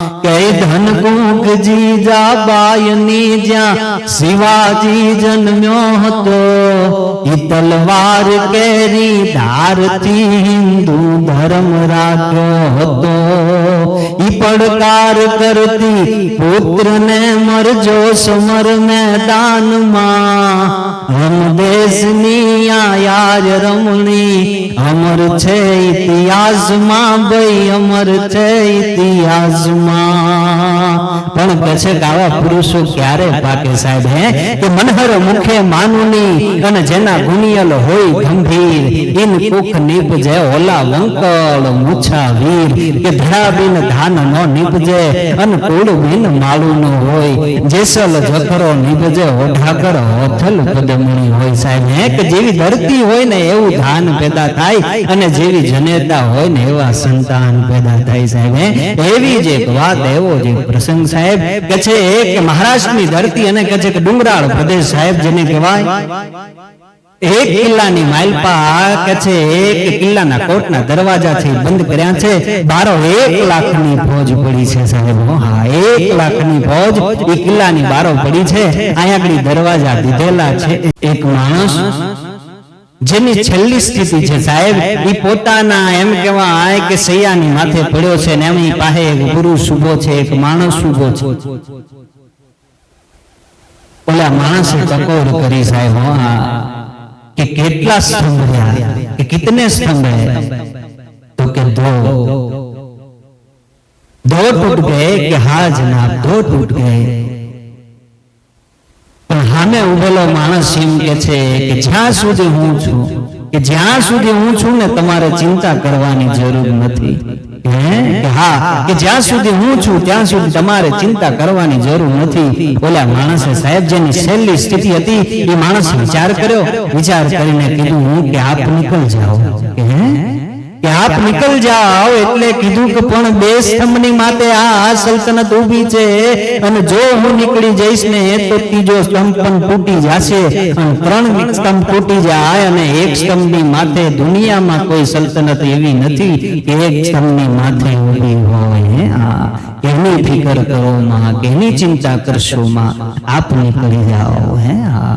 કઈ ધનકુક જીજાબાઈની જ્યાં શિવાજી જન્મ્યો હતો, ઈ તલવાર કેરી ધારથી હિન્દુ ધર્મ રાખ્યો હતો। ઈ પડકાર કરતી પુત્રને મરજો સમર મેદાનમાં, હમ દેશની આ યાર રમણી અમર છે ઇતિહાસમાં, ભાઈ અમર છે ઇતિહાસમાં। પણ પછી આવા પુરુષો ક્યારે પાકે સાહેબ, હે કે મનહર મુખે માનુની અને જેના ગુણિયલ હોય ગંભીર, ઇન કુખ નીપજે ઓલા વંકળ મૂછા વીર, કે ધડા બિન ધાન નો નીપજે અને કુળ બિન માળું નો હોય, જેસલ જખરો નીપજે ઓઢાકર હોથલ પદમણી હોય સાહેબ, હે કે જેવી ધરતી હોય ને એવું ધાન પેદા થાય અને જેવી જનેતા હોય ને એવા સંતાન પેદા થાય સાહેબ, હે એવી જ એક વાત, એવો જ પ્રસંગ સાહેબ કે છે કે મહારાષ્ટ્રની ધરતી અને કે છે કે ડુંગરાળ પ્રદેશ સાહેબ જેને કહેવાય, એક કિલ્લાની માલપા કે છે એક કિલ્લાના કોટના દરવાજાથી બંધ કર્યા છે, 1 લાખની ફોજ પડી છે સાહેબ, હા 1 લાખની ફોજ એ કિલ્લાની બારો પડી છે, અહીંયા આગળ દરવાજા દીધેલા છે। એક માણસ જેની છેલ્લી સ્થિતિ છે સાહેબ, ઈ પોતાના એમ કહેવાય કે સૈયાની માથે પડ્યો છે ને એમની પાસે એક પુરુષ ઉભો છે, એક માણસ ઉભો છે। ઓલા માણસે ટકોર કરી સાહેબ, હા कि कितना स्तंभ रहा, कि कितने स्तंभ है, तो के दो टूट गए, कि हाँ जनाब 2 टूट गए। पण हमें उभेलो माणस एम के छे कि ज्यां सुधी हूँ छूं, कि ज्यां सुधी हूँ छूं ने तमारे चिंता करवानी जरूर नथी, કે હા કે જ્યાં સુધી હું છું ત્યાં સુધી તમારે ચિંતા કરવાની જરૂર નથી। ઓલા માણસે સાહેબ જેની છેલ્લી સ્થિતિ હતી એ માણસ વિચાર કર્યો, વિચાર કરીને કીધું હું કે આપ નીકળ જાઓ, કે આપ નીકળ જાઓ, એટલે કીધું કે પણ 2 સ્તંભની માથે આ સલ્તનત ઊભી છે અને જો હું નીકળી જઈશ ને તો 3જો સ્તંભ પણ તૂટી જશે અને 3 સ્તંભ તૂટી જાય અને 1 સ્તંભની માથે દુનિયામાં કોઈ સલ્તનત એવી નથી કે 1 સ્તંભની માથે ઊભી હોય। એની ફિકર કરો માં, એની ચિંતા કરશો માં, આપ નીકળી જાઓ, હે હા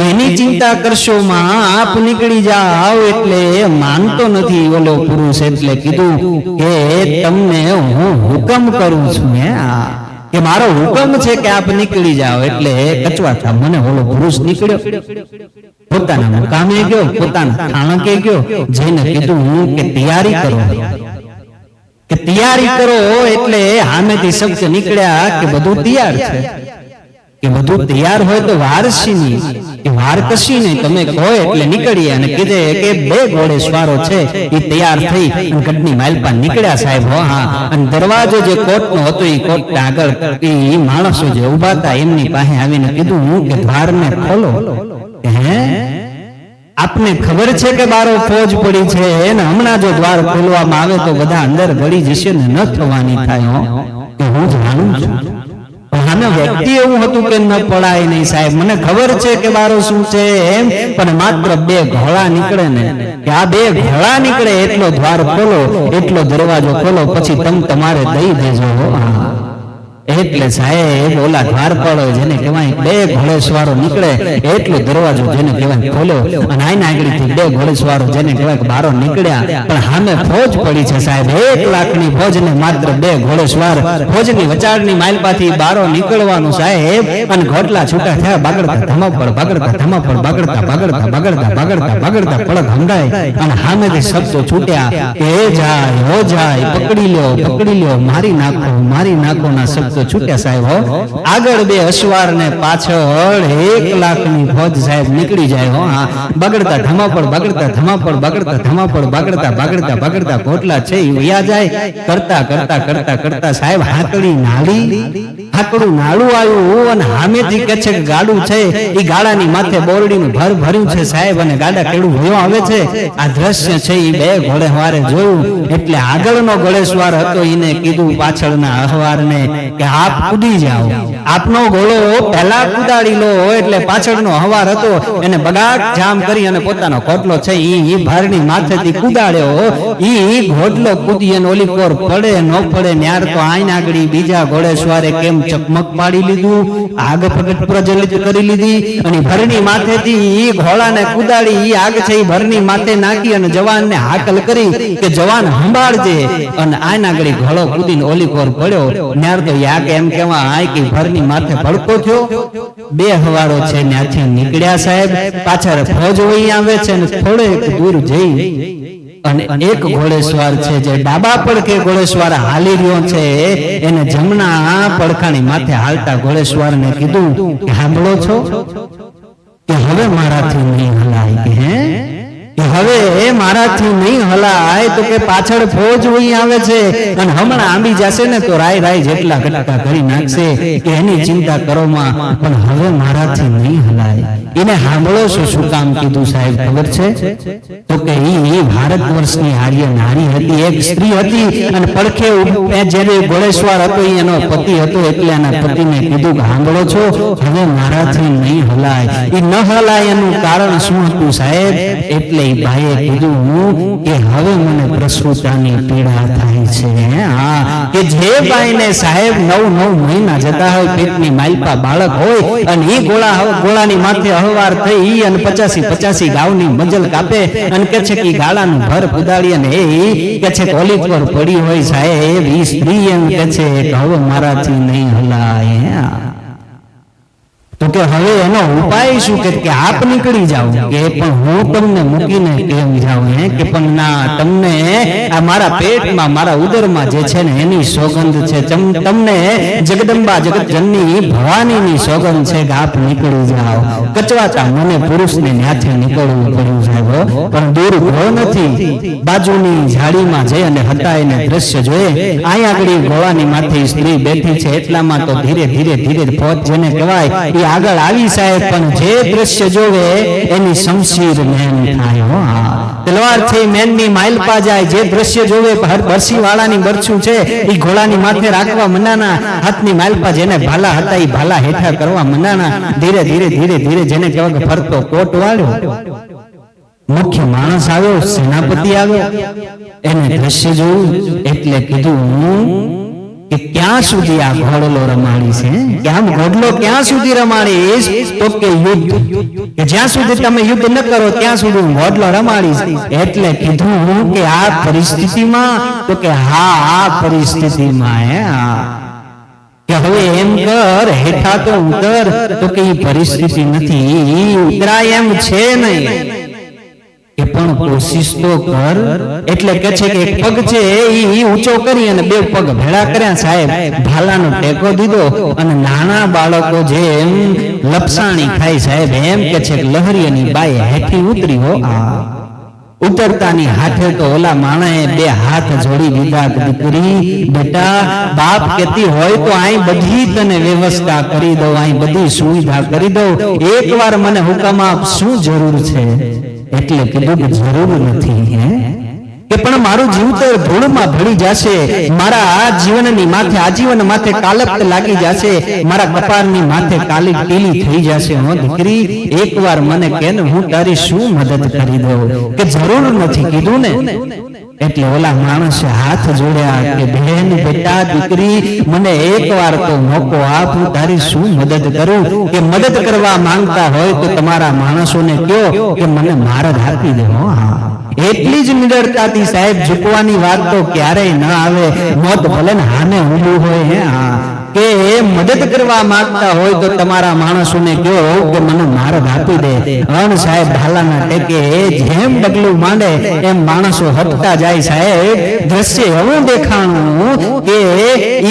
એની ચિંતા કરશો માં, આપ નીકળી જાઓ। એટલે માનતો નથી ઓલો પુરુષ, એટલે કીધું કે તમને હું હુકમ કરું છું, હે કે મારો હુકમ છે કે આપ નીકળી જાઓ। એટલે કચવાતા મને ઓલો પુરુષ નીકળ્યો, પોતાના મુકામે ગયો, પોતાના થાણકે ગયો, જઈને કીધું હું કે તૈયારી કરો, કે તૈયારી કરો। એટલે સામેથી શબ્દ નીકળ્યા કે બધું તૈયાર છે, કે બધું તૈયાર હોય તો વાર શીની, કે વાર કશી નહીં, તમે કહો એટલે નીકળીએ। અને કીધે કે 2 ઘોડે સવારો છે એ તૈયાર થઈ અને ગઢની માલપા નીકળ્યા સાહેબ, હા અને દરવાજો જે કોટનો હતો એ કોટ આગળ એ માણસો જે ઉભા હતા એમની પાસે આવીને કીધું હું કે દ્વારને ખોલો, હે આપને ખબર છે કે બારો ફોજ પડી છે અને હમણાં જો દ્વાર ખોલવામાં આવે તો બધા અંદર ગળી જશે ને ન થવાની થાય, કે હું જાણું છું। આને વ્યક્તિ એવું હતું કે ન પડાય નહીં સાહેબ, મને ખબર છે કે બારો શું છે એમ, પણ માત્ર 2 ઘોડા નીકળે ને, કે આ 2 ઘોડા નીકળે એટલો દ્વાર ખોલો, એટલો દરવાજો ખોલો, પછી તમારે દઈ દેજો। એટલે સાહેબ ઓલા દ્વારપાળો જેને કહેવાય 2 ઘોડેસવારો નીકળે એટલો દરવાજો જેને કહેવાય ખોલ્યો અને આના આગળથી 2 ઘોડેસવારો જેને કહેવાય બારો નીકળ્યા, પણ સામે ફોજ પડી છે સાહેબ, 1 લાખની ફોજ ને માત્ર 2 ઘોડેસવાર, ફોજની વચારની માલપાથી બારો નીકળવાનું સાહેબ, અને ઘોટલા છૂટા થયા, બાગડતા ધમાપડ, બાગડતા ધમાપડ, બાગડતા બાગડતા બાગડતા બાગડતા બાગડતા પડક હંગાય અને સામેથી શબ્દો છૂટ્યા કે જાય હો જાય, પકડી લ્યો, મારી નાખો ના શબ્દ છૂટ્યા સાહેબ। આગળ 2 અશ્વાર ને પાછળ 1 લાખની ફોજ સાહેબ નીકળી જાય, હા બગડતા ધમાપડ, બાગડતા ધમાપડ, બાગડતા ધમાપડ, બાગડતા બાગડતા બાગડતા કોટલા છે એ વયા જાય, કરતા કરતા કરતા કરતા સાહેબ હાકડું નાળું આવ્યું અને સામેથી કે છે કે ગાડું છે એ ગાડાની માથે બોરડીનું ભર ભર્યું છે સાહેબ, અને ગાડા કેડું ભયો આવે છે। આ દ્રશ્ય છે એ 2 ઘોડેસવારે જોયું, એટલે આગળનો ઘોડેસવાર હતો એને કીધું પાછળના અહવારને કે આપ કૂદી જાઓ. આપનો ઘોડો પહેલા કુદાડી લો એટલે પાછળનો હવાર હતો એને બગાડ જામ કરી અને પોતાનો ઘોટલો છે ઈ ભારની માથેથી કુદાડ્યો. ઈ ઘોટલો કૂદી અને ઓલી કોર પડે ન પડે ન્યાર તો આઈન આગળ બીજા ઘોડેસવારે કેમ ચકમક પાડી લીધું, આગ પ્રજ્વલિત કરી લીધી અને ભરની માથેથી ઈ ઘોડાને કુદાડી ઈ આગ છે ઈ ભરની માથે નાખી અને જવાનને હાકલ કરી કે જવાન સંભાળજે. અને આઈન આગળ ઘોડો કૂદીને ઓલી કોર પડ્યો ન્યાર તો યાક એમ કેવા આય કે ભરની માથે ભડકો થયો. બે હવારો છે ત્યાંથી નીકળ્યા સાહેબ. પાછળ ફોજ વહી આવે છે અને થોડેક દૂર જઈ અને એક ઘોડેસવાર છે જે ડાબા પડખે ઘોડેસવાર હાલી રહ્યો છે એને જમણા પડખાની માથે હાલતા ઘોડેસવારને કીધું કે સાંભળો છો કે હવે મારાથી નહીં હલાય કે હે કે હવે મારાથી નહીં હલાય તો કે પાછળ ફોજ વહી આવે છે અને હમણાં આંબી જશે ને તો રાય રાય જેટલા કટકા કરી નાખશે કે એની ચિંતા કરોમાં, પણ હવે મારાથી નહીં હલાય. એને સાંભળો છો શું કામ કીધું સાહેબ ખબર છે? તો કે ઈ ભારત વર્ષની આર્ય નારી હતી, એક સ્ત્રી હતી અને પડખે જ્યારે ઘોડેસવાર હતો એનો પતિ હતો એટલે એના પતિને કીધું કે સાંભળો છો હવે મારાથી નહીં હલાય. એ ન હલાય એનું કારણ શું હતું સાહેબ? એટલે ભાઈએ કીધું કે હવે મને પ્રસૂતાની પીડા થાય છે. હા, કે જે ભાઈને સાહેબ 9 મહિના જતા હોય પેટની માલપા બાળક હોય અને એ ગોળાની માથે હવાર થઈ અને 85 ગાવની મજલ કાપે અને કે છે કે ગાળાનું ભર કુદાડી અને એ કે છે કોલી પર પડી હોય સાહેબ એ સ્ત્રી એમ કે છે કે હવે મારાથી નહીં હલાય. તો કે હવે એનો ઉપાય શું કે આપ નીકળી જાઓ કે પણ હું તમને મૂકીને કેમ જાઉં કે પણ ના, તમને આ મારા પેટમાં મારા ઉદરમાં જે છે ને એની સોગંદ છે, તમને જગદંબા જગતજનની ભવાનીની સોગંદ છે કે આપ નીકળી જાઓ. કચવાતા મને પુરુષને ન્યાથી નીકળવું પડ્યું સાહેબ, પણ દૂર ગયો નથી. બાજુની ઝાડીમાં જઈ અને હટાઈને દ્રશ્ય જોઈએ અહીંયા આગળ ગોળાની માથે સ્ત્રી બેઠી છે એટલામાં તો ધીરે ધીરે ફોજ જેને કહેવાય આગળ આવી સાહેબ, પણ જે દ્રશ્ય જોવે એની શમશીર મેન થાય. તલવાર થી મેનની માઇલપા જાય, જે દ્રશ્ય જોવે બરસી વાળાની બરછું છે એ ઘોડાની માથે રાખવા મનાના, હાથની માઇલપા જેને ભાલા હતા એ ભાલા હેઠા કરવા મનાના. ધીરે ધીરે જેને કહેવાય કે ફરતો કોટ વાળ્યો મુખ્ય માણસ આવ્યો, સેનાપતિ આવ્યો, એને દ્રશ્ય જોયું એટલે કીધું કે ક્યાં સુધી આ ઘોડલો રમાડી છે કે આમ ઘોડલો ક્યાં સુધી રમાડીશ? તો કે યુદ્ધ, કે જ્યાં સુધી તમે યુદ્ધ ન કરો ત્યાં સુધી હું ઘોડલો રમાડીશ. એટલે કીધું કે આ પરિસ્થિતિમાં? તો કે હા આ પરિસ્થિતિમાં કે હવે એમ કર હેઠા તો ઉતર. તો કે એ પરિસ્થિતિ નથી, ઉતરાય એમ છે નહીં કે પણ કોશિશ તો કર. એટલે કે છે કે એક પગ છે એ ઊંચો કરી અને બે પગ ભેળા કર્યા સાહેબ, ભાલાનો ટેકો દીધો અને નાના બાળકો જેમ લપસાણી ખાય સાહેબ એમ કે છે લહરીની બાઈ હેઠી ઉતરી હો. ઉતરતાની હાથે તો ઓલા માણાએ બે હાથ જોડી દીધા, દીકરી બેટા બાપ કેતી હોય તો અહીં બધી તને વ્યવસ્થા કરી દઉં, અહીં બધી સુવિધા કરી દઉં, એકવાર મને હુકમ આપ, શું જરૂર છે? એટલે કીધું કે જરૂર નથી કે પણ મારું જીવતર ધૂળમાં ભળી જશે, મારા આ જીવનની માથે આજીવન માથે કાલક લાગી જશે, મારા કપાળની માથે કાલી ટીલી થઈ જશે. હો દીકરી એકવાર મને કે હું તારી શું મદદ કરી દઉં? કે જરૂર નથી કીધું ને. એટલે ઓલા માણસે હાથ જોડ્યા કે બહેન બેટા દીકરી મને એકવાર તો મોકો આપ, હું તારી શું મદદ કરું? કે મદદ કરવા માંગતા હોય તો તમારા માણસોને કહો કે મને મારદ આપી દે. એટલી જ નિડરતાથી સાહેબ ઝૂકવાની વાત તો ક્યારેય ન આવે. મોત ભલે ને હામે ઊભું હોય કે મદદ કરવા માંગતા હોય તો તમારા માણસોને કહો કે મને મારદ આપી દે. અણ સાહેબ ભાલાના ટેકે જેમ ડગલું માંડે એમ માણસો હટતા જાય સાહેબ. દ્રશ્ય એવું દેખાણું કે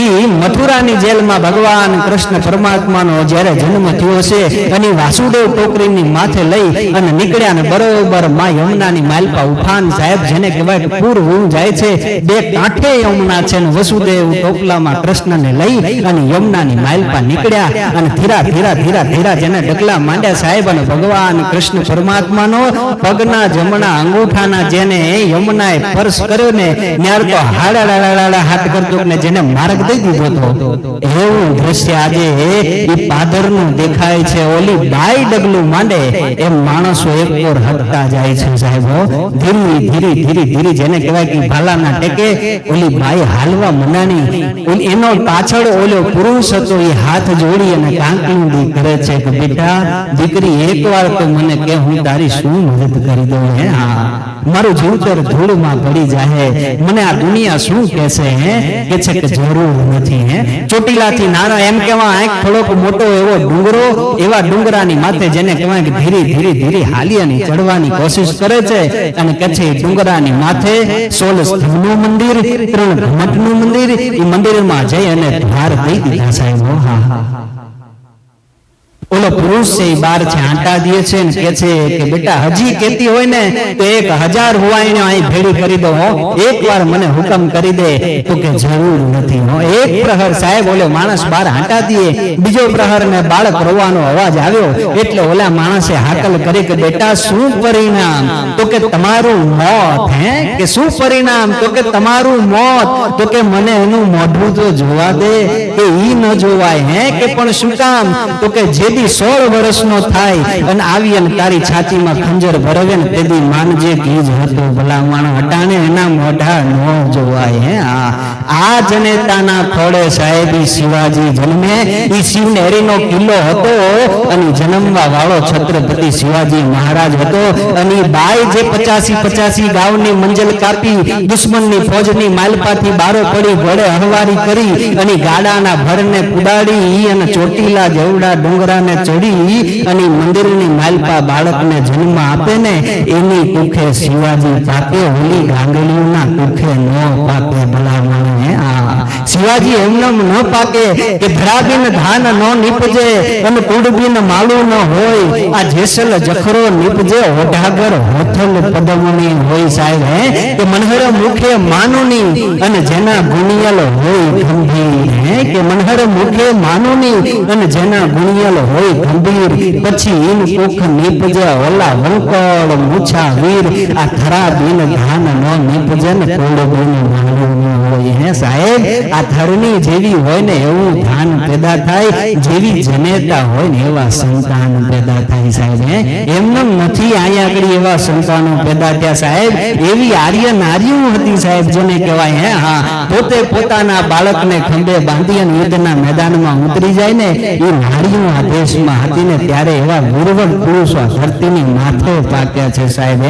ઈ મથુરાની જેલમાં ભગવાન કૃષ્ણ પરમાત્માનો જ્યારે જન્મ થયો છે અને વાસુદેવ ટોકરીની માથે લઈ અને નીકળ્યા ને બરોબર માં યમુનાની માલપા ઉફાન સાહેબ જેને કહેવાય પૂર હું જાય છે, બે કાંઠે યમુના છે ને વસુદેવ ટોપલામાં કૃષ્ણને લઈ અને યમુનાની માલપા નીકળ્યા અને ધીરા ધીરા ધીરા ધીરા જેને ડગલા માંડ્યા સાહેબ અને ભગવાન કૃષ્ણ પરમાત્માનો પગના જમણા અંગૂઠાના જેને યમુનાએ સ્પર્શ કર્યો ને ત્યાર તો હાડા હાથ કરતો ને જેને માર્ગ દઈ દીધો હતો એવું દ્રશ્ય આજે એ પાદરનું દેખાય છે ઓલી બાઈ ડગલું માંડે એમ માણસો એક ઓર હટતા જાય છે સાહેબો ધીરી ધીરી ધીરી ધીરી જેને કહેવાય કે ભાલાના ટેકે ઓલી બાઈ હાલવા મનાની એનો પાછળ ઓલો પુરુષ હતો એ હાથ જોડી અને કાંકલી કરે છે કે બેટા દીકરી એકવાર તો મને કે હું તારી શું મદદ કરી દઉં હે હા મારું જીવતર ધૂળમાં પડી જાય મને આ દુનિયા શું કહેશે હે કે છે કે જરૂર નથી હે ચોટીલાથી નાના એમ કેવા આંખ થોડોક મોટો એવો ડુંગરો એવા ડુંગરાની માથે જેને કહેવાય કે ધીરે ધીરે ધીરે હાલિયાની ચડવાની કોશિશ કરે છે અને કે છે ડુંગરાની માથે 16 સ્તંભનું મંદિર 3 ઘમટનું મંદિર એ મંદિરમાં જઈ અને દ્વાર દઈ દીધા સાહેબ હા ઓલો પુરુષ છે એ બાર છે આંટા દે છે ને કે છે કે બેટા હજી કેતી હોય ને તો 1000 હુવાઈને અહીં ભેડી કરી દો એકવાર મને હુકમ કરી દે તો કે જરૂર નથી હો એક પ્રહર સાહેબ ઓલો માણસ બાર આંટા દે બીજો પ્રહર ને બાળક રોવાનો અવાજ આવ્યો એટલે ઓલા માણસે હાકલ કરી કે બેટા શું પરિણામ તો કે તમારું મોત હે કે શું પરિણામ તો કે તમારું મોત તો કે મને એનું મોઢું તો જોવા દે કે ઈ ન જોવાય હે કે પણ શું કામ તો કે જે 16 વર્ષનો થાય અને આવી અને તારી છાતીમાં ખંજર ભરવે ને તેદી માનજે કીજ હતો ભલા માણો હટાણે એના મોઢા નો જોવાય હે આ જનેતાના ખોડે સાહેબ શિવાજી જન્મે ઈ શિવનેરીનો કિલ્લો હતો અને જન્મવા વાળો છત્રપતિ શિવાજી મહારાજ હતો અને બાઈ જે 85 ગાવની મંજલ કાપી દુશ્મનની ફોજની માલપાથી બારો પડી ઘોડે હરવારી કરી અને ગાડાના ભરને પુડાડી ઈ અને ચોટીલા જેવડા ડુંગરા ચડી અને મંદિરની માલપા બાળકને જન્મ આપે ને એની કુખે શિવાજી પાકે ઓલી ગાંગલીઓના કુખે ન પાકે ભલા માણે શિવાજી એમનેમ ન પાકે કે ધરાબીન ધાન ન નીપજે અને કુડબીન માલું ન હોય આ જેસલ જખરો નીપજે ઓઢાગર હોથલ પદમણી હોય સાહેબ હે કે મનહર મુખે માનુની અને જેના ગુણિયલ હોય ગંભીર હે કે મનહર મુખે માનુની અને જેના ગુણિયલ હોય ગંભીર પછી ઈન કુખ નીપજે ઓલા વંકળ મૂછા વીર આ ધરાબીન ધાન ન નીપજે ને કુડબીન માલું હોય હે સાહેબ આ ધરણી જેવી હોય ને એવું ધાન પેદા થાય જેવી જનેતા હોય ને એવા સંતાન પેદા થાય સાહેબ હે એમનેમ નથી અહીંયા આગળ એવા સંતાનો પેદા થયા સાહેબ એવી આર્ય નારીઓ હતી સાહેબ જેને કહેવાય હે હા પોતે પોતાના બાળકને ખંભે બાંધી અને યુદ્ધના મેદાનમાં ઉતરી જાય ને એ નારીઓ આ દેશમાં હતી ને ત્યારે એવા ગુરવર પુરુષો ધરતીની માથે પાક્યા છે સાહેબ